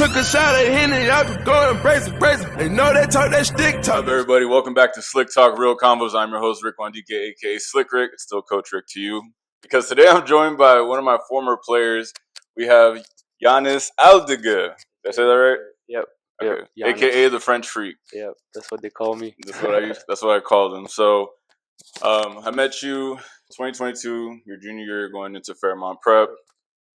Took a shot at Henry, y'all could go and brace it. They know they talk that stick talk. What's up, everybody? Welcome back to Slick Talk Real Convos. I'm your host, Rick Wandike, aka Slick Rick. It's still Coach Rick to you. Because today I'm joined by one of my former players. We have Yanis Aledguer. Did I say that right? Yep. Okay. Yep. AKA the French Freak. Yep. That's what they call me. That's what I called him. So I met you 2022, your junior year, going into Fairmont Prep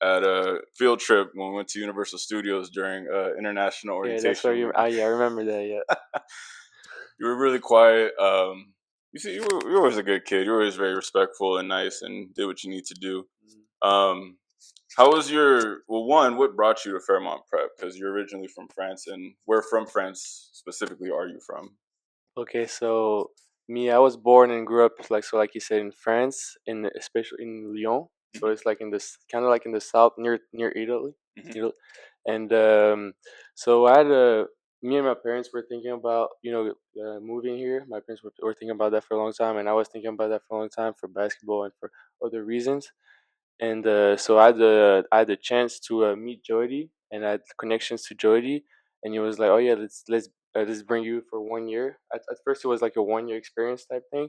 at a field trip when we went to Universal Studios during international orientation. Yeah, that's where you. I remember that. Yeah. You were really quiet. You were always a good kid. You were always very respectful and nice, and did what you need to do. How was what brought you to Fairmont Prep? Because you're originally from France, and where from France specifically are you from? Okay, so I was born and grew up like you said in France, especially in Lyon. So it's like in this kind of like in the south near Italy. Mm-hmm. And so I had me and my parents were thinking about moving here. My parents were thinking about that for a long time, and I was thinking about that for a long time for basketball and for other reasons. And so I had the chance to meet Jody, and I had connections to Jody, and he was like, "Oh yeah, let's bring you for 1 year." At first, it was like a 1 year experience type thing,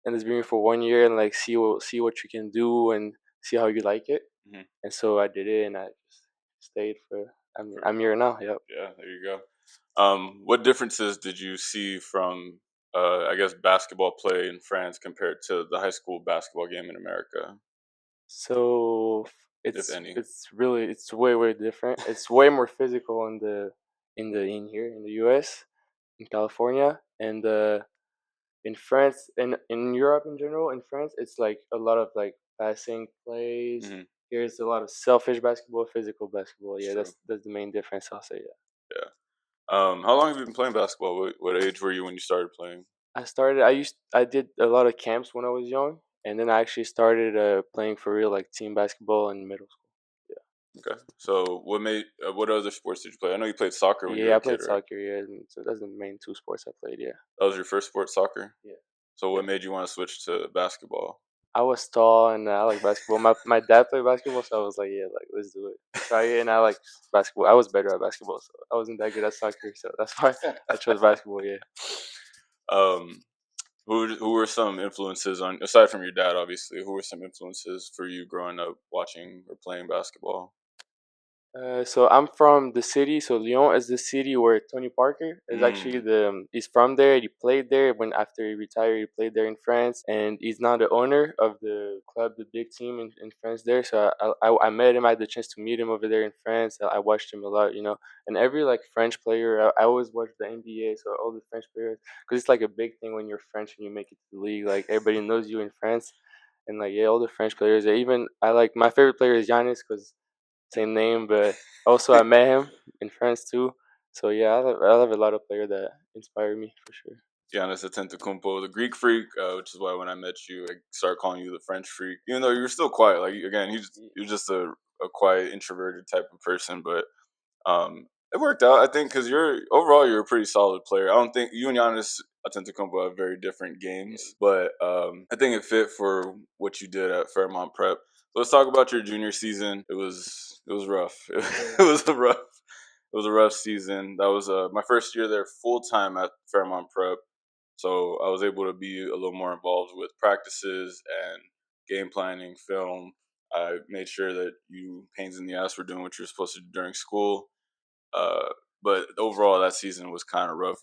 and let's bring you for 1 year and like see what you can do and see how you like it. Mm-hmm. And so I did it, and I just stayed for. I'm here now. Yep. Yeah, there you go. What differences did you see from I guess basketball play in France compared to the high school basketball game in America? So If any. it's way different. It's way more physical in here in the U.S. in California, and in France and in Europe in general. In France, it's like a lot of like passing plays. Mm-hmm. Here's a lot of selfish basketball, physical basketball. Yeah, True. that's the main difference. I'll say. Yeah. Yeah. How long have you been playing basketball? What age were you when you started playing? I did a lot of camps when I was young, and then I actually started playing for real like team basketball in middle school. Okay. So what other sports did you play? I know you played soccer when you were Yeah, a I played kid, right? soccer. Yeah, and so that's the main two sports I played. Yeah. That was your first sport, soccer? Yeah. So what made you want to switch to basketball? I was tall and I like basketball. My dad played basketball, so I was like, yeah, like let's do it, try it. And I like basketball. I was better at basketball, so I wasn't that good at soccer, so that's why I chose basketball. Yeah. Um, who were some influences on aside from your dad, obviously? Who were some influences for you growing up watching or playing basketball? So I'm from the city. So Lyon is the city where Tony Parker is actually he's from there. He played there when after he retired. He played there in France, and he's now the owner of the club, the big team in France there. So I met him. I had the chance to meet him over there in France. I watched him a lot, and every like French player. I always watch the NBA. So all the French players, because it's like a big thing when you're French and you make it to the league. Like everybody knows you in France, and like yeah, all the French players. Even I like my favorite player is Yanis because same name, but also I met him in France too. So yeah, I love a lot of players that inspire me for sure. Giannis Antetokounmpo, the Greek Freak, which is why when I met you, I started calling you the French Freak. Even though you were still quiet, like again, you're just a quiet, introverted type of person, but it worked out. I think because you're a pretty solid player. I don't think you and Giannis Antetokounmpo have very different games, but I think it fit for what you did at Fairmont Prep. So let's talk about your junior season. It was rough. It was a rough season. That was my first year there full time at Fairmont Prep. So I was able to be a little more involved with practices and game planning, film. I made sure that you pains in the ass were doing what you're supposed to do during school. But overall, that season was kind of rough.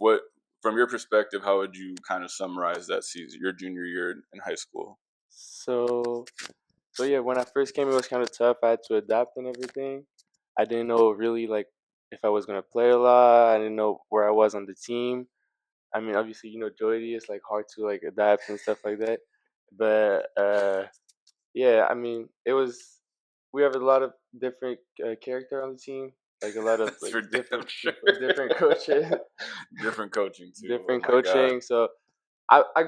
From your perspective, how would you kind of summarize that season, your junior year in high school? So yeah, when I first came, it was kind of tough. I had to adapt and everything. I didn't know really like if I was gonna play a lot. I didn't know where I was on the team. I mean, obviously, Jody is like hard to like adapt and stuff like that. But yeah, I mean, we have a lot of different character on the team, like a lot of That's like for damn sure. different coaches, Different coaching too. different Oh my God. coaching. So I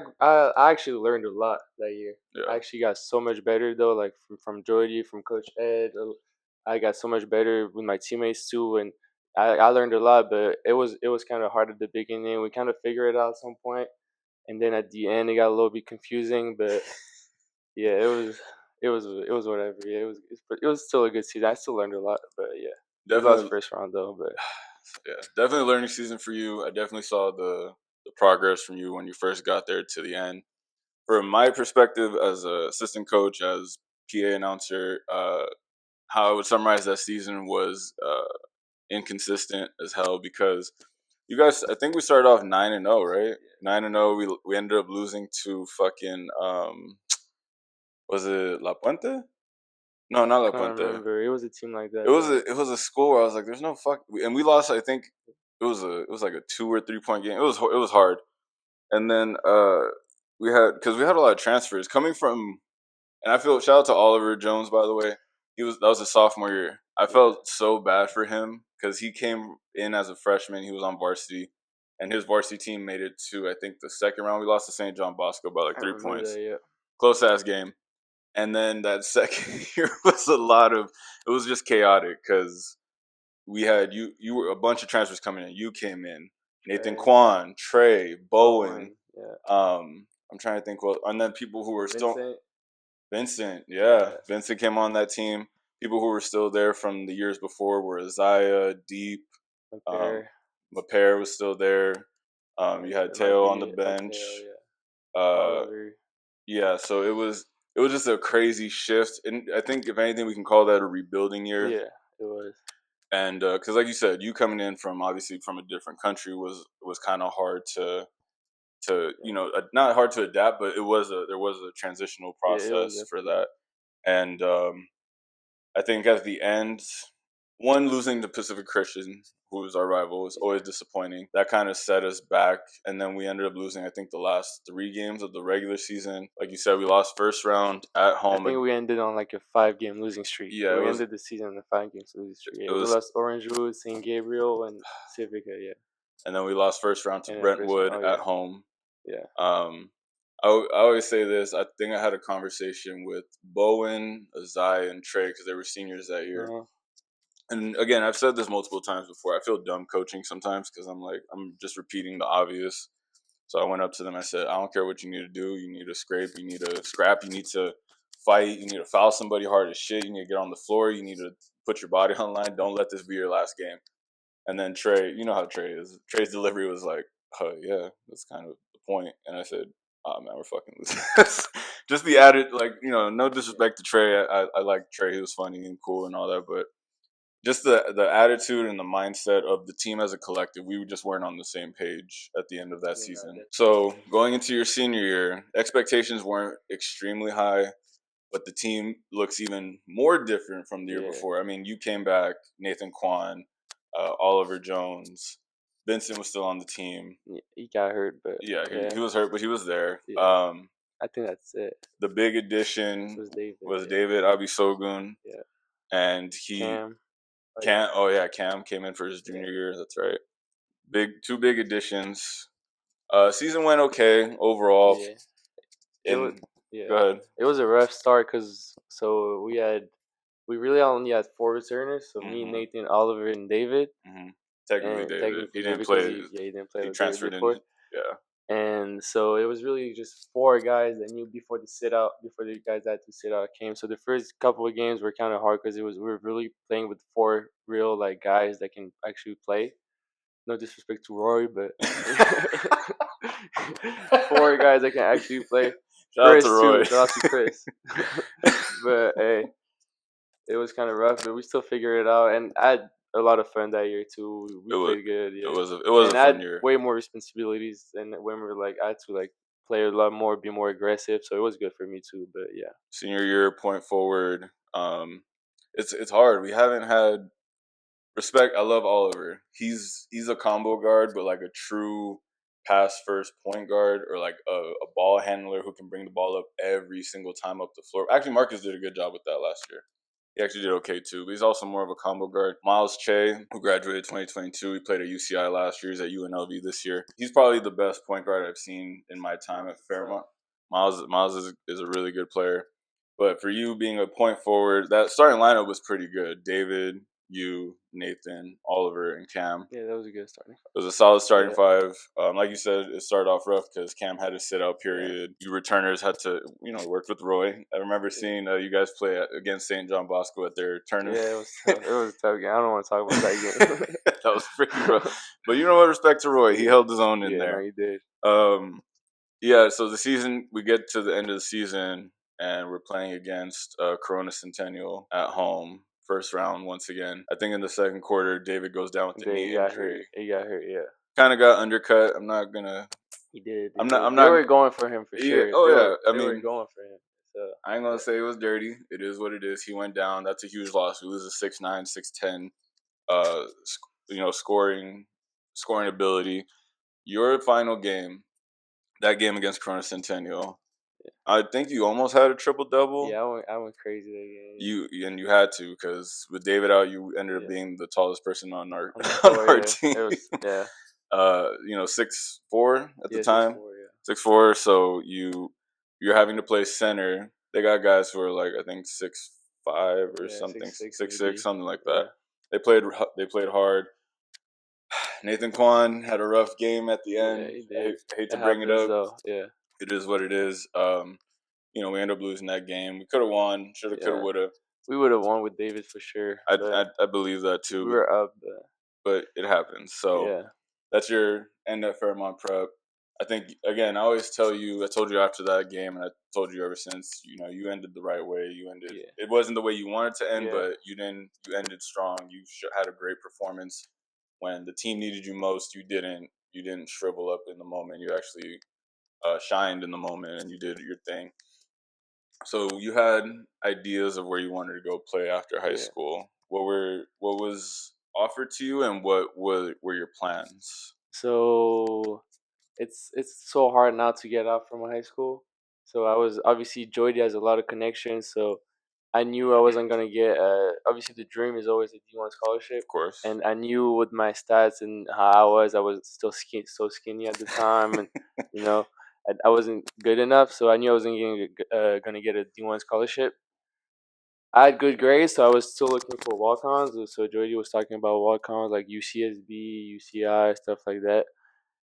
actually learned a lot that year. Yeah. I actually got so much better though, like from Jordy, from Coach Ed. I got so much better with my teammates too, and I learned a lot. But it was kind of hard at the beginning. We kind of figured it out at some point, and then at the end it got a little bit confusing. But yeah, it was whatever. Yeah, it was still a good season. I still learned a lot, but yeah. We lost definitely, first round though, but yeah, definitely a learning season for you. I definitely saw the progress from you when you first got there to the end. From my perspective as a assistant coach, as PA announcer, how I would summarize that season was inconsistent as hell because you guys, I think we started off 9-0, right? 9-0. We ended up losing to fucking was it La Puente? No, not La I can't Puente. remember. It was a team like that. It was a score where I was like, there's no fuck, and we lost. I think it was like a 2 or 3 point game. It was hard, and then we had because we had a lot of transfers coming from, and I feel shout out to Oliver Jones, by the way. That was his sophomore year. I felt so bad for him because he came in as a freshman. He was on varsity, and his varsity team made it to I think the second round. We lost to St. John Bosco by like I 3 remember points. that. Yeah. Close ass game. And then that second year was a lot of. It was just chaotic because we had you were a bunch of transfers coming in. You came in, Nathan Kwan, Trey, Bowen. Yeah. I'm trying to think. Well, and then people who were still Vincent. Vincent, Vincent came on that team. People who were still there from the years before were Isaiah, Deep, Pair. Mapair was still there. You had Teo on the bench. Oliver. Yeah, so it was just a crazy shift, and I think if anything, we can call that a rebuilding year. Yeah, it was. And because, like you said, you coming in from obviously from a different country was kind of hard to not hard to adapt, but there was a transitional process for that. And I think at the end, one losing to Pacific Christian, who was our rival, was always disappointing. That kind of set us back, and then we ended up losing. I think the last 3 games of the regular season. Like you said, we lost first round at home. I think we ended on like a 5-game losing streak. Yeah, we ended the season on a 5-game losing streak. Yeah, we lost Orangewood, St. Gabriel, and Civica. Yeah, and then we lost first round to Brentwood at home. Yeah. I always say this. I think I had a conversation with Bowen, Azai, and Trey because they were seniors that year. And again, I've said this multiple times before. I feel dumb coaching sometimes because I'm just repeating the obvious. So I went up to them. I said, I don't care what you need to do. You need to scrape. You need to scrap. You need to fight. You need to foul somebody hard as shit. You need to get on the floor. You need to put your body on the line. Don't let this be your last game. And then Trey, you know how Trey is. Trey's delivery was like, oh, yeah, that's kind of the point. And I said, oh, man, we're fucking losing. Just the added, like, no disrespect to Trey. I like Trey. He was funny and cool and all that. But just the attitude and the mindset of the team as a collective, we just weren't on the same page at the end of that season. So going into your senior year, expectations weren't extremely high, but the team looks even more different from the year before. I mean, you came back, Nathan Kwan, Oliver Jones, Vincent was still on the team. He got hurt, but he was hurt, but he was there. Yeah. I think that's it. The big addition was David Abisogun. Yeah. And Cam came in for his junior year. That's right. Two big additions. Season went okay overall. Yeah. Go ahead. It was a rough start because we really only had 4 returners. So me, Nathan, Oliver, and David. Technically, David. He didn't play. He didn't play. He transferred in. Yeah. And so it was really just 4 guys that knew before the guys that had to sit out came. So the first couple of games were kind of hard because we were really playing with 4 real guys that can actually play. No disrespect to Rory, but 4 guys that can actually play. Shout out to Roy. Shout out to Chris. But hey, it was kind of rough, but we still figured it out. And I had a lot of fun that year too. We played good. Yeah. It was a fun year. Way more responsibilities than when we were I had to play a lot more, be more aggressive. So it was good for me too. But yeah, senior year, point forward. It's hard. We haven't had respect. I love Oliver. He's a combo guard, but like a true pass first point guard or like a ball handler who can bring the ball up every single time up the floor. Actually, Marcus did a good job with that last year. He actually did okay too, but he's also more of a combo guard. Miles Che, who graduated 2022, he played at UCI last year. He's at UNLV this year. He's probably the best point guard I've seen in my time at Fairmont. Miles is a really good player. But for you being a point forward, that starting lineup was pretty good. David, you, Nathan, Oliver, and Cam. Yeah, that was a good starting. It was a solid starting Yeah. five. Like you said, it started off rough because Cam had a sit-out Yeah. period. You returners had to, work with Roy. I remember seeing you guys play against St. John Bosco at their tournament. Yeah, it was tough. It was a tough game. I don't want to talk about that game. That was pretty rough. But you know what? Respect to Roy. He held his own in Yeah, no, there. he did. Yeah, so the season, we get to the end of the season, and we're playing against Corona Centennial at home. First round once again. I think in the second quarter, David goes down with the knee He got injury. hurt. He got hurt. Yeah, Kind of got undercut. I'm not gonna. he did. I'm did. not. They were going for him for Yeah. sure. Oh yeah. They were going for him. So I ain't gonna say it was dirty. It is what it is. He went down. That's a huge loss. We lose a 6'9", 6'10", scoring ability. Your final game, that game against Corona Centennial, I think you almost had a triple double. Yeah, I went crazy that game. You had to, because with David out, you ended up being the tallest person on our team. It was, 6'4" at the time. 6'4", so you're having to play center. They got guys who are like, I think 6'5" or something, 6'6", something like that. They played hard. Nathan Kwan had a rough game at the end. He did. I hate to bring it up. Though. Yeah. It is what it is. We end up losing that game. We could have won. Should have, could have, would have. We would have won with David for sure. I believe that too. We were up. But it happens. So that's your end at Fairmont Prep. I think, again, I always tell you, I told you after that game, and I told you ever since, you ended the right way. You ended. Yeah. It wasn't the way you wanted to end, but you didn't. You ended strong. You had a great performance. When the team needed you most, you didn't shrivel up in the moment. You actually shined in the moment, and you did your thing. So you had ideas of where you wanted to go play after high school. What was offered to you, and what were your plans? So it's so hard not to get out from high school. So I was obviously Jody has a lot of connections, so I knew I wasn't gonna get. Obviously, the dream is always a D1 scholarship, of course. And I knew with my stats and how I was still so skinny at the time, and I wasn't good enough, so I knew I wasn't gonna get a D1 scholarship. I had good grades, so I was still looking for walk-ons. So Jody was talking about walk-ons like UCSB, UCI, stuff like that.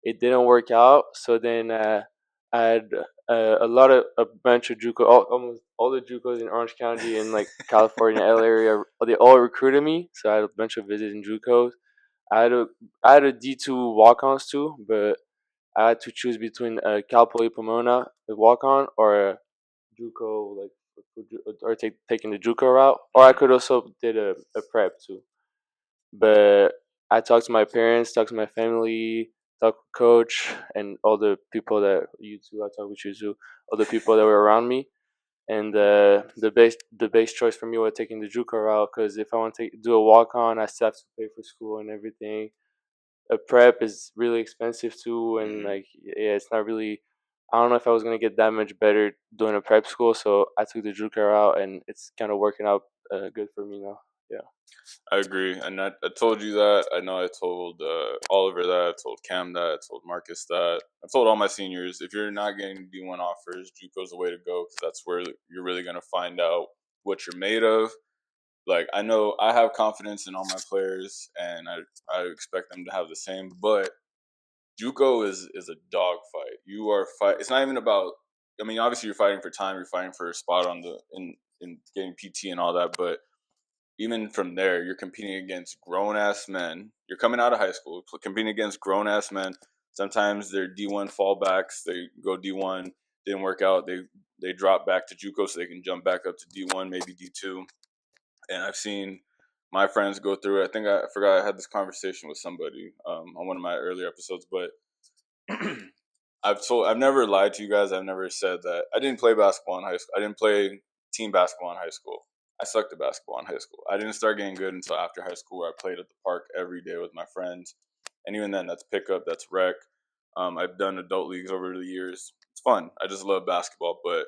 It didn't work out, so then I had a bunch of JUCO, almost all the JUCOs in Orange County and like California, LA area, they all recruited me. So I had a bunch of visits in JUCOs. I had a D2 walk-ons too, but I had to choose between Cal Poly Pomona, the walk-on, or a JUCO, or taking the JUCO route, or I could also did a prep too. But I talked to my parents, talked to my family, talked to coach, and all the people that you two. I talked with you too. All the people that were around me, and the base choice for me was taking the JUCO route, because if I want to do a walk on, I still have to pay for school and everything. A prep is really expensive too, and it's not really. I don't know if I was gonna get that much better doing a prep school, so I took the JUCO route, and it's kind of working out good for me now. Yeah. I agree, and I told you that. I know I told Oliver that. I told Cam that. I told Marcus that. I told all my seniors, if you're not getting D1 offers, JUCO's the way to go, because that's where you're really going to find out what you're made of. Like, I know I have confidence in all my players, and I expect them to have the same, but JUCO is a dogfight. You are It's not even about. I mean, obviously you're fighting for time. You're fighting for a spot in getting PT and all that, but even from there, you're competing against grown-ass men. You're coming out of high school, competing against grown-ass men. Sometimes they're D1 fallbacks. They go D1, didn't work out. They drop back to JUCO so they can jump back up to D1, maybe D2. And I've seen my friends go through it. I forgot I had this conversation with somebody on one of my earlier episodes, but I've never lied to you guys. I've never said that I didn't play basketball in high school. I didn't play team basketball in high school. I sucked at basketball in high school. I didn't start getting good until after high school, where I played at the park every day with my friends. And even then, that's pickup, that's rec. I've done adult leagues over the years. It's fun. I just love basketball. But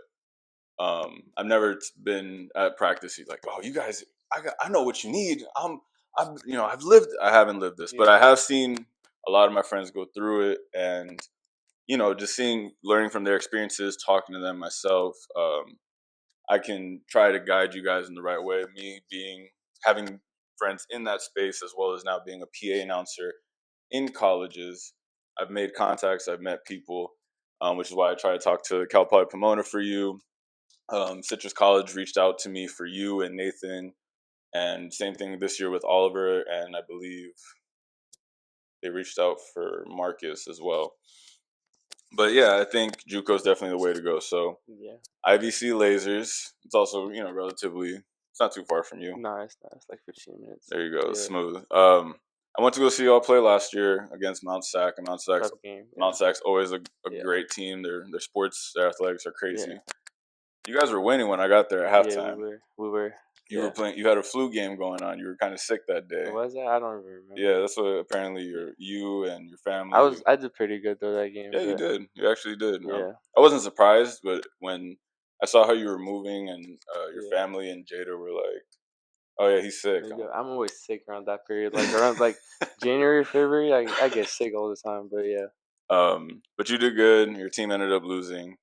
I've never been at practice. He's like, "Oh, you guys, I know what you need. I've lived. I haven't lived this, but I have seen a lot of my friends go through it, and just learning from their experiences, talking to them myself. I can try to guide you guys in the right way. Me having friends in that space, as well as now being a PA announcer in colleges. I've made contacts, I've met people, which is why I try to talk to Cal Poly Pomona for you. Citrus College reached out to me for you and Nathan, and same thing this year with Oliver, and I believe they reached out for Marcus as well. But yeah, I think JUCO is definitely the way to go. So Yeah. IVC Lasers, it's also relatively, it's not too far from you. No, it's not. It's like 15 minutes. There you go, Yeah. smooth. I went to go see y'all play last year against Mount Sac, and Mount Sac's Tough game. Mount Sac's always a Yeah. great team. Their sports, their athletics are crazy. Yeah. You guys were winning when I got there at halftime. Yeah, we were. You were playing. You had a flu game going on. You were kind of sick that day. Was that? I don't even remember. Yeah, that's what apparently you and your family. I did pretty good though that game. Yeah, you did. You actually did. Yeah. I wasn't surprised, but when I saw how you were moving and your family and Jada were like, "Oh yeah, he's sick." I'm always sick around that period, like around like January, February. I get sick all the time, but yeah. But you did good. Your team ended up losing.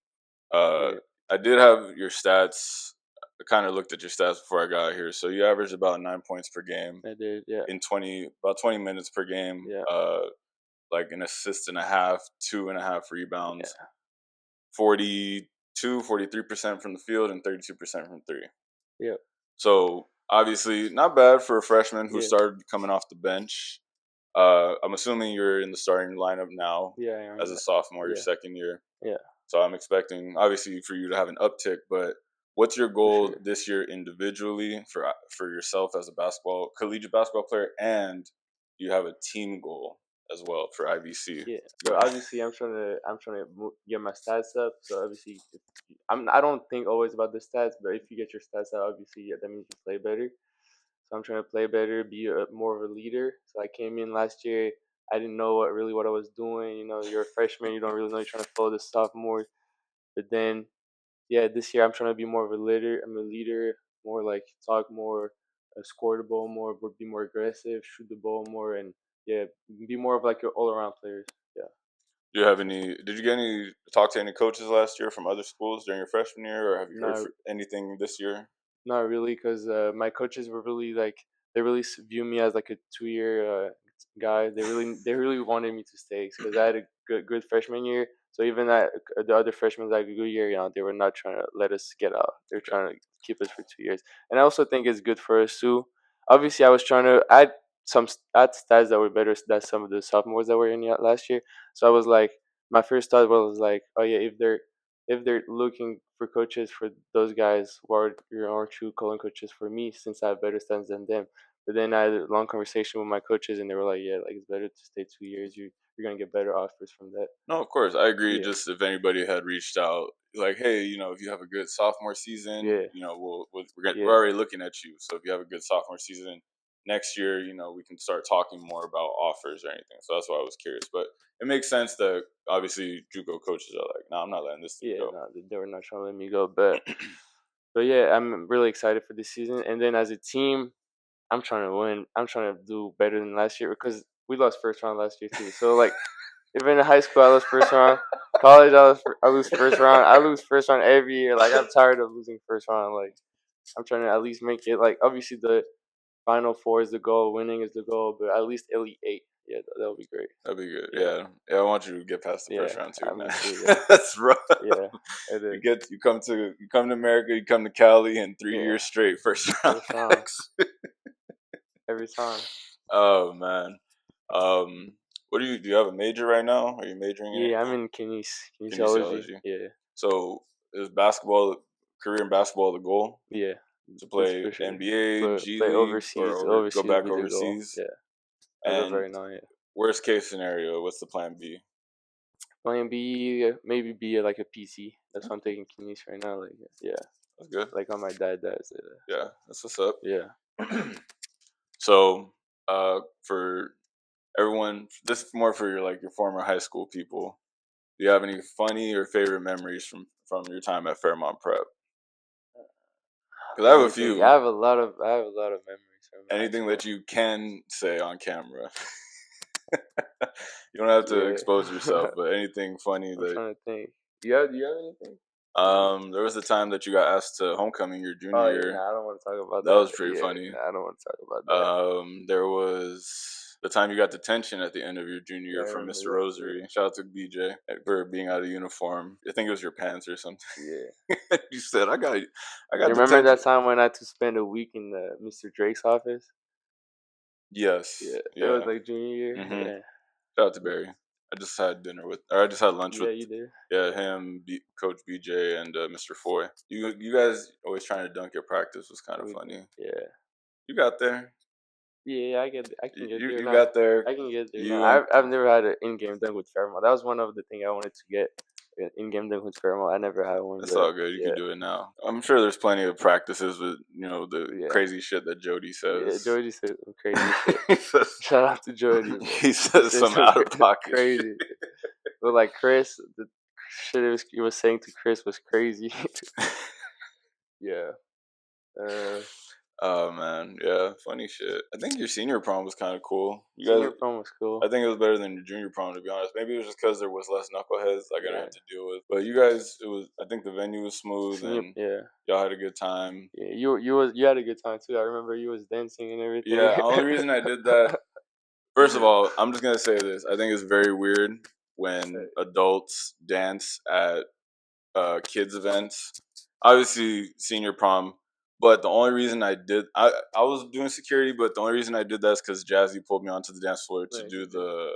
I did have your stats. I kind of looked at your stats before I got here. So you averaged about 9 points per game. I did, yeah. In about 20 minutes per game. Yeah. Like an assist and a half, 2.5 rebounds. Yeah. 43% from the field and 32% from three. Yep. So obviously not bad for a freshman who started coming off the bench. I'm assuming you're in the starting lineup now. Yeah, as a sophomore, your second year. Yeah. So I'm expecting, obviously, for you to have an uptick. But what's your goal this year individually for yourself as a collegiate basketball player, and do you have a team goal as well for IVC? Yeah. So obviously, I'm trying to get my stats up. So obviously, I don't think always about the stats, but if you get your stats up, obviously that means you play better. So I'm trying to play better, be more of a leader. So I came in last year. I didn't know what I was doing. You're a freshman. You don't really know. You're trying to follow the sophomore. But then, this year I'm trying to be more of a leader. I'm a leader, more like talk more, score the ball more, be more aggressive, shoot the ball more, and be more of like an all-around player. Yeah. Did you talk to any coaches last year from other schools during your freshman year, or have you heard anything this year? Not really, because my coaches were really they really view me as like a 2-year guy. They really wanted me to stay because I had a good freshman year. So even the other freshmen had a good year, they were not trying to let us get out. They're trying to keep us for 2 years, and I also think it's good for us too. Obviously, I was trying to add stats that were better than some of the sophomores that were in last year. So I was like, my first thought was like, oh yeah, if they're looking for coaches for those guys, why aren't you calling coaches for me since I have better stats than them? But then I had a long conversation with my coaches, and they were like, yeah, like it's better to stay 2 years. You're going to get better offers from that. No, of course. I agree. Just if anybody had reached out, like, hey, if you have a good sophomore season, we're already looking at you. So if you have a good sophomore season next year, we can start talking more about offers or anything. So that's why I was curious. But it makes sense that obviously JUCO coaches are like, no, I'm not letting this thing go. No, they were not trying to let me go. But yeah, I'm really excited for this season. And then as a team, I'm trying to win. I'm trying to do better than last year because we lost first round last year too. So like, even in high school, I lost first round. College, I lose first round. I lose first round every year. Like, I'm tired of losing first round. Like, I'm trying to at least make it. Like, obviously the Final Four is the goal. Winning is the goal. But at least Elite 8. Yeah, that would be great. That'd be good. Yeah. I want you to get past the first round too, man. Too, That's rough. Yeah, it is. You come to America, you come to Cali, and 3 years straight first round. Every time. Oh man. What do you have a major right now? Are you majoring in? Yeah, I'm in kinesiology. Yeah. So is career in basketball the goal? Yeah. To play NBA, G League, overseas, or go back overseas? Yeah. And right now, worst case scenario, what's the plan B? Plan B, maybe be like a PC. That's why I'm taking kines right now. Like, yeah. That's good. Like how my dad does. Yeah, that's what's up. Yeah. So, for everyone, this is more for your former high school people. Do you have any funny or favorite memories from your time at Fairmont Prep? Because I have a few. I have a lot of memories. Anything that you can say on camera. You don't have to expose yourself, but anything funny I'm trying to think. Do you have anything? There was the time that you got asked to homecoming your junior Oh year. yeah, I don't want to talk about That that. was pretty funny. I don't want to talk about that. There was the time you got detention at the end of your junior Yeah, I year from remember Mr. that. Rosary. Shout out to BJ for being out of uniform. I think it was your pants or something. Yeah. You said, I got You detention. remember that time when I had to spend a week in Mr. Drake's office? Yes. Yeah, Yeah. it was like junior year. Mhm. Yeah. Shout out to Barry. I just had lunch Yeah, with you did. him, Coach BJ, and Mr. Foy. You guys always trying to dunk at practice was kind of We funny. did. Yeah. You got there. Yeah, I can get there You now. got there. I can get there You now. and I've never had an in-game dunk with Fairmont. That was one of the things I wanted to get. An in-game dunk with Fairmont. I never had one. it's But all good. You yeah, can do it now. I'm sure there's plenty of practices with the yeah, crazy shit that Jody yeah. says. Jody said some crazy shit. he says, Shout out to Jody. Bro. he says some out of pocket crazy. But like Chris, the shit he was saying to Chris was crazy. Yeah. Oh man, yeah, funny shit. I think your senior prom was kind of cool. Senior prom was cool. I think it was better than your junior prom, to be honest. Maybe it was just because there was less knuckleheads I didn't Yeah. have to deal with. But you guys, I think the venue was smooth and Yeah. y'all had a good time. Yeah, you had a good time too. I remember you was dancing and everything. Yeah, the only reason I did that, first of all, I'm just gonna say this. I think it's very weird when adults dance at kids events. Obviously, senior prom. But the only reason I was doing security, but the only reason I did that is because Jazzy pulled me onto the dance floor to do the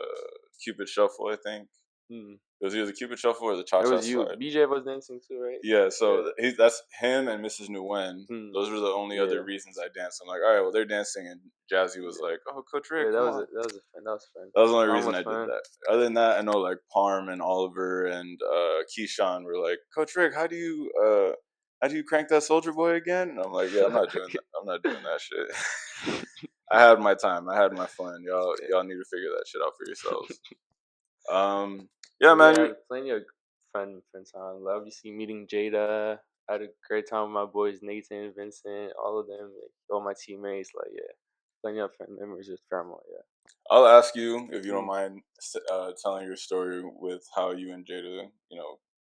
Cupid Shuffle, I think. It was either the Cupid Shuffle or the Cha It Cha was you. Slide. BJ was dancing too, right? Yeah, so that's him and Mrs. Nguyen. Those were the only other reasons I danced. I'm like, all right, well, they're dancing, and Jazzy was like, oh, Coach Rick, Yeah, come on. That was fun. That was the only reason was I fun. did that. Other than that, I know like Parm and Oliver and Keyshawn were like, Coach Rick, how do you crank that Soldier Boy again? And I'm like, yeah, I'm not doing that. I'm not doing that shit. I had my time. I had my fun. Y'all need to figure that shit out for yourselves. Yeah, man. I had plenty of fun times. Obviously, meeting Jada. I had a great time with my boys, Nathan, Vincent, all of them, like, all my teammates. Like, yeah, plenty of fun memories with Fairmont. Yeah. I'll ask you if you don't mind telling your story with how you and Jada,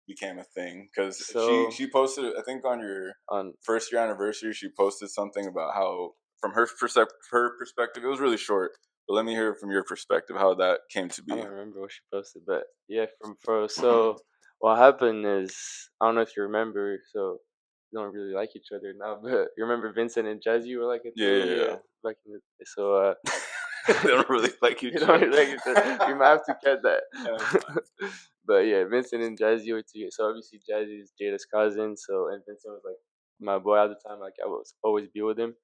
became a thing. Because she posted, I think, on your first year anniversary, she posted something about how, from her perspective, it was really short. But let me hear from your perspective how that came to be. I don't remember what she posted, but yeah, so what happened is, I don't know if you remember, so we don't really like each other now, but you remember Vincent and Jazzy were like a thing? Yeah. Back in the, so they don't really like each other. You might have to cut that. But yeah, Vincent and Jazzy were together. So obviously Jazzy is Jada's cousin, and Vincent was like my boy at the time. Like I was always be with him.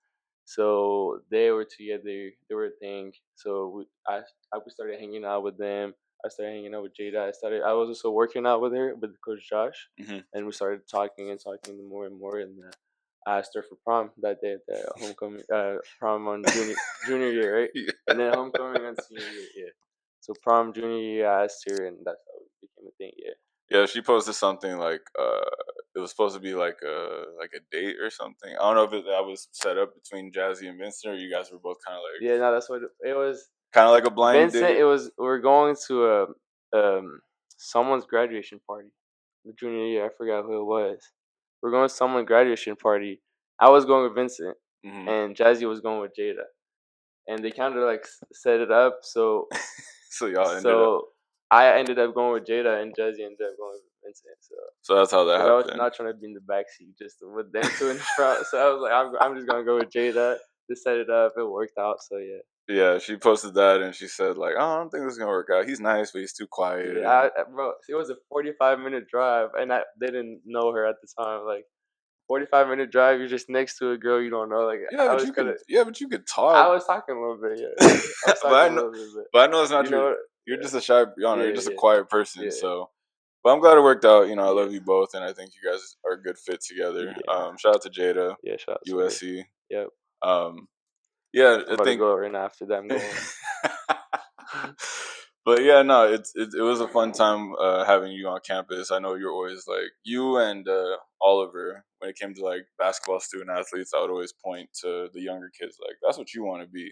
So they were together. They were a thing. So I started hanging out with them. I started hanging out with Jada. I was also working out with her, with Coach Josh, and we started talking more and more. And I asked her for prom that day, the homecoming, prom on junior year, right? Yeah. And then homecoming on senior year, yeah. So prom junior year, I asked her, and that's how it became a thing, yeah. Yeah, she posted something like it was supposed to be like a date or something. I don't know if that was set up between Jazzy and Vincent, or you guys were both kind of like. Yeah, no, that's what it was. Kind of like a blind Vincent, date. we're going to someone's graduation party, the junior year. I forgot who it was. We're going to someone's graduation party. I was going with Vincent, and Jazzy was going with Jada, and they kind of like set it up so. So y'all ended up. I ended up going with Jada, and Jazzy ended up going with Vincent. So that's how that happened. I was not trying to be in the backseat, just with them two in the front. So I was like, I'm just gonna go with Jada to set it up. It worked out. So yeah. Yeah, she posted that and she said like, "Oh, I don't think this is gonna work out. He's nice, but he's too quiet." Yeah, bro, it was a 45-minute drive, and I didn't know her at the time. Like, 45-minute drive, you're just next to a girl you don't know. Like, but you could talk. I was talking a little bit, yeah. But I know it's not true. You're just a shy, you're just a quiet person. Yeah. So, but I'm glad it worked out. I love you both, and I think you guys are a good fit together. Yeah. Shout out to Jada. Yeah, shout out to USC. Yep. Yeah, I'm about to go right now after that. I'm going. But yeah, no, it was a fun time having you on campus. I know you're always like you and Oliver. When it came to like basketball student athletes, I would always point to the younger kids. Like that's what you want to be: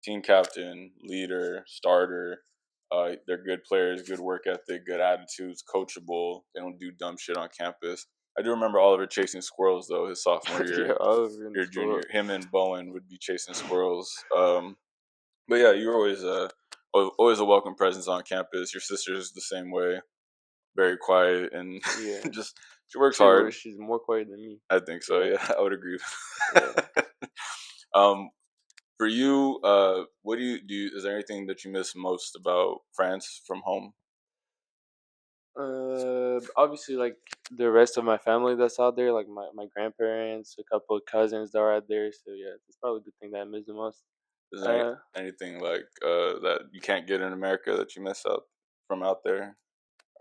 team captain, leader, starter. They're good players, good work ethic, good attitudes, coachable. They don't do dumb shit on campus. I do remember Oliver chasing squirrels though his sophomore year. Yeah, Oliver in Your school. junior, him and Bowen would be chasing squirrels. But yeah, you're always a welcome presence on campus. Your sister's the same way, very quiet and Yeah, just she works hard. she's more quiet than me. I think so. Yeah. Yeah, I would agree. Yeah. um, for you, what do? Is there anything that you miss most about France from home? Obviously, like the rest of my family that's out there, like my grandparents, a couple of cousins that are out there. So yeah, it's probably the thing that I miss the most. Is there anything like that you can't get in America that you miss out from out there,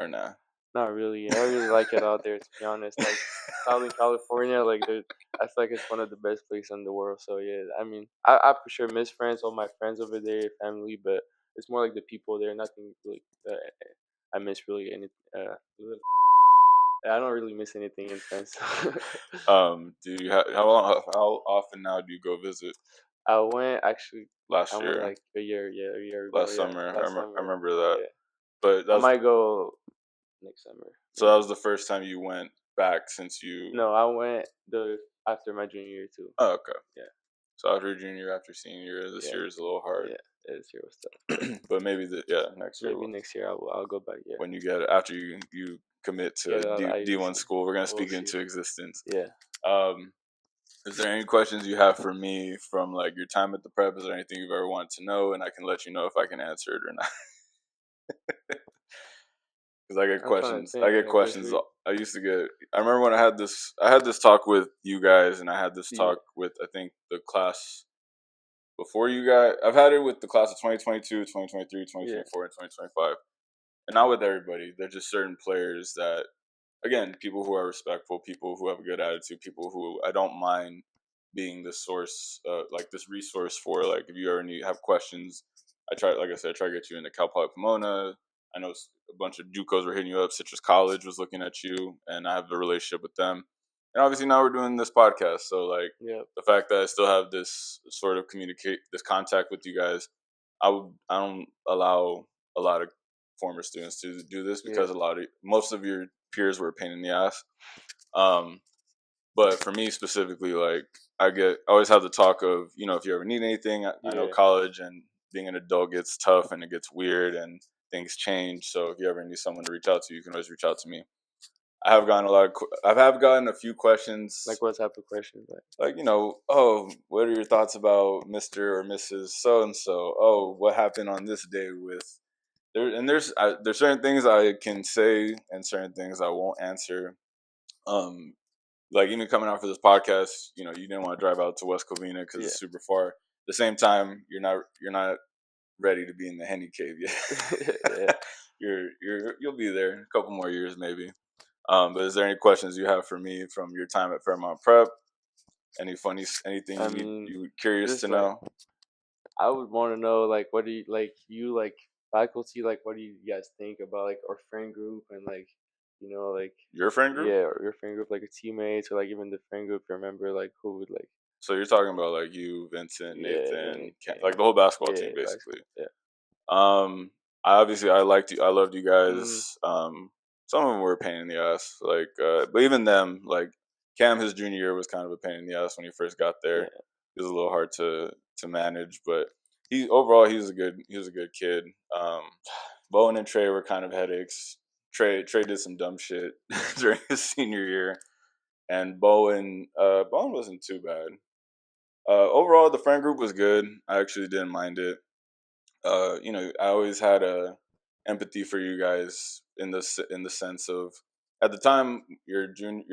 or nah? Not really. I really like it out there, to be honest. Like Southern California, like I feel like it's one of the best places in the world. So yeah, I mean, I for sure miss friends, all my friends over there, family, but it's more like the people there. Nothing really. I miss really any. I don't really miss anything in France. Do you how often now do you go visit? I went actually. I Last went year, like a year ago. last Yeah, summer, last I summer. remember that. Yeah, But I might go next summer. so that was the first time you went back since you. No, I went the after my junior year too. Oh, okay. Yeah. So after junior, after senior year, this Yeah. year is a little hard. Yeah, this year was tough. But maybe next year Maybe next year I'll go back. Yeah. when you get it after you commit to Get out of D1 IUC. school, we're gonna We'll speak see. into existence. Yeah. Is there any questions you have for me from like your time at the prep? Is there anything you've ever wanted to know, and I can let you know if I can answer it or not? Because I get I'm trying to questions. think. I get Like, let's questions. see. I used to get. I remember when I had this talk with you guys, and I had this Yeah. talk with I think the class before you guys. I've had it with the class of 2022, 2023, 2024, and 2025, and not with everybody. There's just certain players that, again, people who are respectful, people who have a good attitude, people who I don't mind being the source, like this resource for. Like if you ever have questions, like I said, I try to get you into Cal Poly Pomona. I know a bunch of JUCOs were hitting you up. Citrus College was looking at you, and I have a relationship with them. And obviously now we're doing this podcast, so like the fact that I still have this sort of this contact with you guys, I don't allow a lot of former students to do this because most of your peers were a pain in the ass. But for me specifically, like I always have the talk of, if you ever need anything, I know college and being an adult gets tough and it gets weird and things change. So if you ever need someone to reach out to, you can always reach out to me. I have gotten gotten a few questions. Like what type of questions? Like, oh, what are your thoughts about Mr. or Mrs. So-and-so? Oh, what happened on this day with there's certain things I can say and certain things I won't answer. Like even coming out for this podcast, you didn't want to drive out to West Covina because it's super far. At the same time, you're not ready to be in the Henny Cave yet. You'll be there in a couple more years maybe. But is there any questions you have for me from your time at Fairmont Prep? Anything you curious to know? I would want to know like what do you like faculty, like what do you guys think about like our friend group and like like your friend group? Yeah, or your friend group, like a teammates or like even the friend group. Remember like who would like? So you're talking about like you, Vincent, Nathan, like the whole basketball team, basically. I liked you. I loved you guys. Some of them were a pain in the ass. Like, but even them, like Cam, his junior year was kind of a pain in the ass when he first got there. It was a little hard to manage, but he was a good kid. Bowen and Trey were kind of headaches. Trey did some dumb shit during his senior year, and Bowen wasn't too bad. Overall, the friend group was good. I actually didn't mind it. I always had a empathy for you guys in the sense of at the time your junior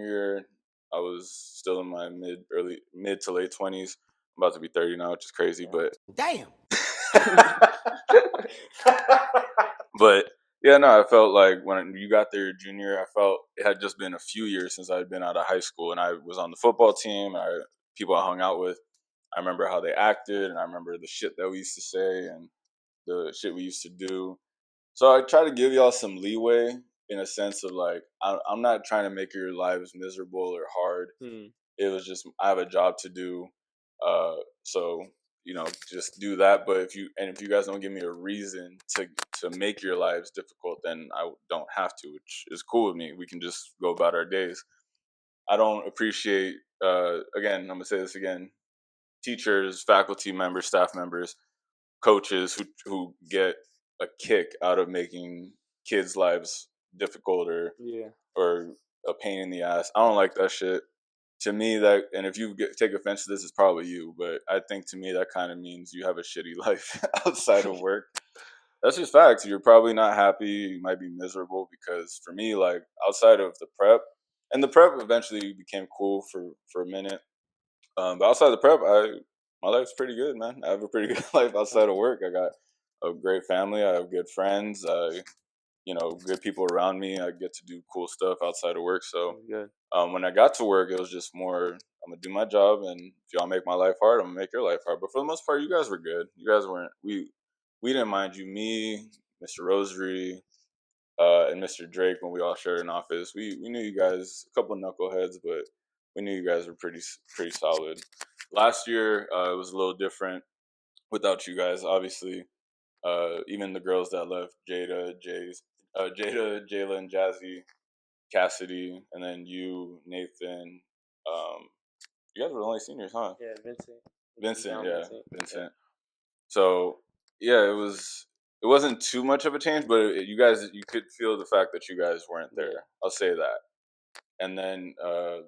year, I was still in my mid to late 20s. I'm about to be 30 now, which is crazy, but damn. But yeah, no, I felt like when you got there, junior, I felt it had just been a few years since I had been out of high school, and I was on the football team. People I hung out with, I remember how they acted, and I remember the shit that we used to say and the shit we used to do. So I try to give y'all some leeway in a sense of like I'm not trying to make your lives miserable or hard. It was just I have a job to do, so just do that. But if you guys don't give me a reason to make your lives difficult, then I don't have to, which is cool with me. We can just go about our days. I don't appreciate. Again, I'm gonna say this again: teachers, faculty members, staff members, coaches who get a kick out of making kids' lives difficult or a pain in the ass. I don't like that shit. To me, that, and if you take offense to this, it's probably you. But I think to me that kind of means you have a shitty life outside of work. That's just facts. You're probably not happy. You might be miserable because for me, like outside of the prep, and the prep eventually became cool for a minute. But outside the prep, my life's pretty good, man. I have a pretty good life outside of work. I got a great family. I have good friends. Good people around me. I get to do cool stuff outside of work. So when I got to work, it was just more, I'm gonna do my job, and if y'all make my life hard, I'm gonna make your life hard. But for the most part, you guys were good. You guys weren't. We didn't mind you. Me, Mr. Rosary, and Mr. Drake, when we all shared an office, we knew you guys, a couple of knuckleheads, but we knew you guys were pretty solid. Last year, it was a little different without you guys, obviously. Even the girls that left, Jada, Jayla, and Jazzy, Cassidy, and then you, Nathan. You guys were the only seniors, huh? Yeah, Vincent. Vincent. Yeah. So yeah, it wasn't too much of a change, but you could feel the fact that you guys weren't there. Yeah. I'll say that. And then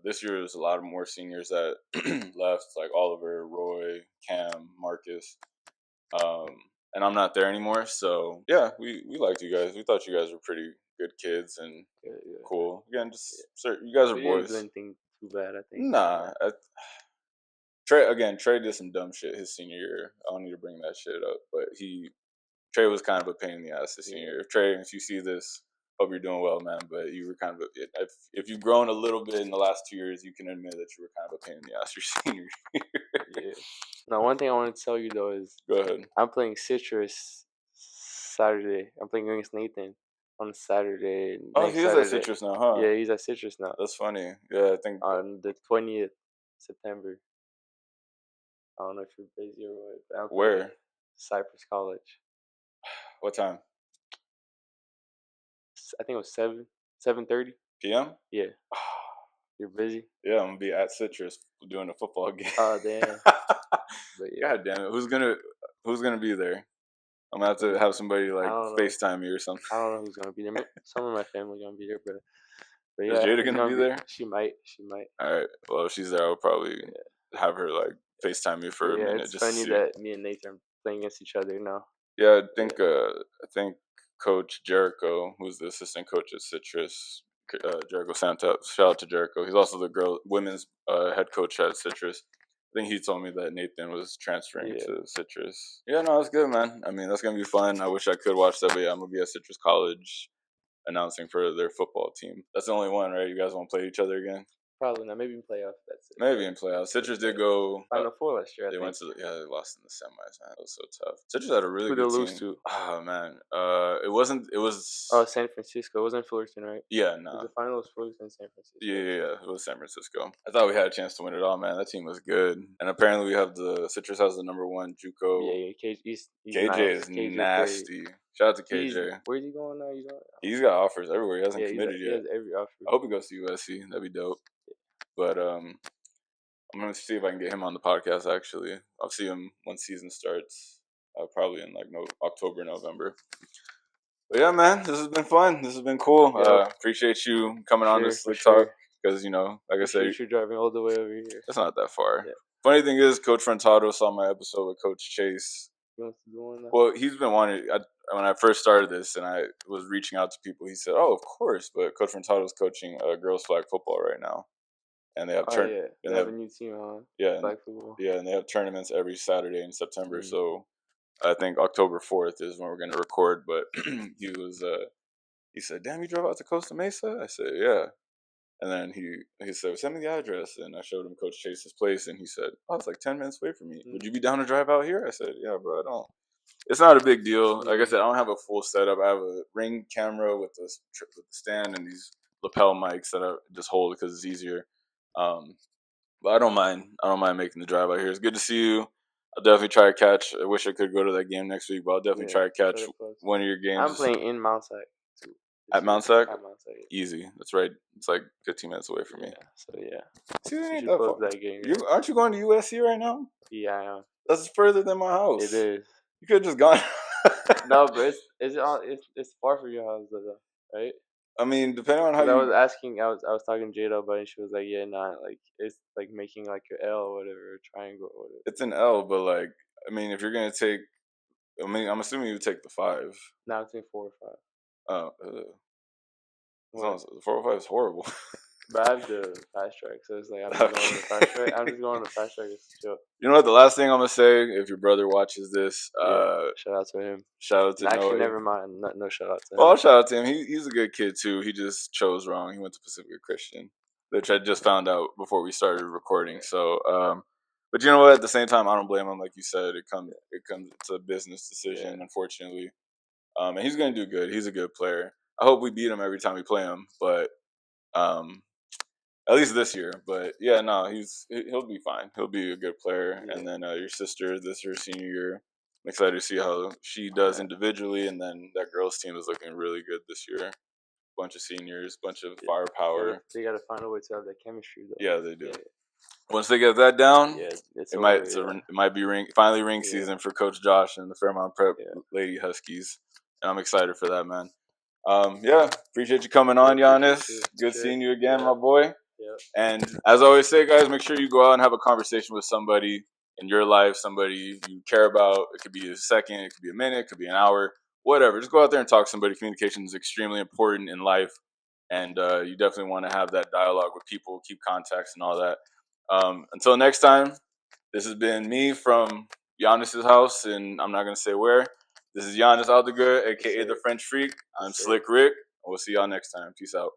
this year was a lot of more seniors that left, like Oliver, Roy, Cam, Marcus. And I'm not there anymore. So yeah, we liked you guys. We thought you guys were pretty good kids and cool. Again, you guys are boys. Didn't do anything too bad, I think. Nah. Trey did some dumb shit his senior year. I don't need to bring that shit up, but Trey was kind of a pain in the ass this senior year. Trey, if you see this, hope you're doing well, man. But you were kind of if you've grown a little bit in the last 2 years, you can admit that you were kind of a pain in the ass your senior year. Yeah. Now, one thing I want to tell you though is, go ahead. I'm playing Citrus Saturday. I'm playing against Nathan on Saturday. Oh, he's at Citrus now, huh? Yeah, he's at Citrus now. That's funny. Yeah, I think on the 20th September. I don't know if you're busy or what. Where? Cypress College. What time? I think it was 7:30 p.m. Yeah. You're busy? Yeah, I'm gonna be at Citrus doing a football game. Oh damn! But yeah. God damn it! Who's gonna be there? I'm gonna have to have somebody like FaceTime me or something. I don't know who's gonna be there. Some of my family gonna be there, but yeah. Is Jada gonna be there? She might. All right. Well, if she's there, I'll probably have her like FaceTime me for a minute. It's funny that me and Nathan are playing against each other now. Yeah, I think Coach Jericho, who's the assistant coach at Citrus, Jericho Santa. Shout out to Jericho. He's also the women's head coach at Citrus. I think he told me that Nathan was transferring to Citrus. Yeah, no, that's good, man. I mean, that's gonna be fun. I wish I could watch that, but yeah, I'm gonna be at Citrus College announcing for their football team. That's the only one, right? You guys won't play each other again? Probably not. Maybe in playoffs. That's it. Maybe in playoffs. Citrus did go Final Four last year. They lost in the semis, man. It was so tough. Citrus had a really good team. Who did they lose to? Oh man, it was. Oh, San Francisco. It wasn't Fullerton, right? Yeah, no. The final was Fullerton, San Francisco. Yeah. It was San Francisco. I thought we had a chance to win it all, man. That team was good, and apparently Citrus has the number one JUCO. Yeah. KJ is nasty. Shout out to KJ. Where's he going now? He's got offers everywhere. He hasn't committed yet. He has every offer. I hope he goes to USC. That'd be dope. But I'm gonna see if I can get him on the podcast. Actually, I'll see him when season starts. Probably in like October, November. But yeah, man, this has been fun. This has been cool. Appreciate you coming on this Slick Talk because like I said, you're driving all the way over here. It's not that far. Yeah. Funny thing is, Coach Frontado saw my episode with Coach Chase. He wants to do one now? Well, he's been wanting. When I first started this and I was reaching out to people, he said, "Oh, of course." But Coach Frontado is coaching girls flag football right now. And they have they have a new team on. Flag football. Yeah, and they have tournaments every Saturday in September. Mm-hmm. So I think October 4th is when we're going to record. But he said, "Damn, you drove out to Costa Mesa?" I said, "Yeah." And then he said, "Send me the address." And I showed him Coach Chase's place, and he said, "Oh, it's like 10 minutes away from me. Mm-hmm. Would you be down to drive out here?" I said, "Yeah, bro, I don't." It's not a big deal. Mm-hmm. Like I said, I don't have a full setup. I have a Ring camera with the stand and these lapel mics that I just hold because it's easier. But I don't mind. I don't mind making the drive out here. It's good to see you. I'll definitely try to catch. I wish I could go to that game next week, but I'll definitely try to catch try to close. one of your games. I'm playing in Mount Sac too. At Mount Sac? At Mount Sac. Easy. That's right. It's like 15 minutes away from me. Yeah. So yeah. See, it You ain't should that close far. that game. Aren't you going to USC right now? Yeah, I am. That's further than my house. It is. You could have just gone. No, but it's far from your house though, right? I mean, depending on how 'Cause you. I was asking, I was talking to Jada about it, and she was like, "Yeah, nah, like it's like making like your L or whatever, or triangle or whatever." It's an L, but like, I mean, if you're gonna take, I mean, I'm assuming you take the 5. Now it's in 4 or 5. Oh, 405 is horrible. But I have the fast track, so it's like I'm just going on the fast track. I'm just going on the fast track. It's chill. You know what? The last thing I'm gonna say, if your brother watches this, Shout out to him. shout out to Actually, Noah. never mind. No shout out to him. Well, I'll shout out to him. He's a good kid too. He just chose wrong. He went to Pacifica Christian, which I just found out before we started recording. So, but you know what? At the same time, I don't blame him. Like you said, it's a business decision, unfortunately. And he's gonna do good. He's a good player. I hope we beat him every time we play him, but at least this year. But yeah, no, he'll be fine. He'll be a good player. Yeah. And then your sister, this is her senior year. I'm excited to see how she does individually, and then that girls team is looking really good this year. Bunch of seniors, bunch of firepower. They gotta find a way to have that chemistry, though. Yeah, they do. Yeah. Once they get that down, it might be ring season for Coach Josh and the Fairmont Prep Lady Huskies, and I'm excited for that, man. Appreciate you coming on, Yanis. Good seeing you again, my boy. Yeah. And as I always say, guys, make sure you go out and have a conversation with somebody in your life, somebody you care about. It could be a second, it could be a minute, it could be an hour, whatever. Just go out there and talk to somebody. Communication is extremely important in life, and you definitely want to have that dialogue with people, keep contacts and all that. Until next time, this has been me from Yanis' house, and I'm not going to say where. This is Yanis Aledguer, a.k.a. The French Freak. I'm Slick Rick. We'll see y'all next time. Peace out.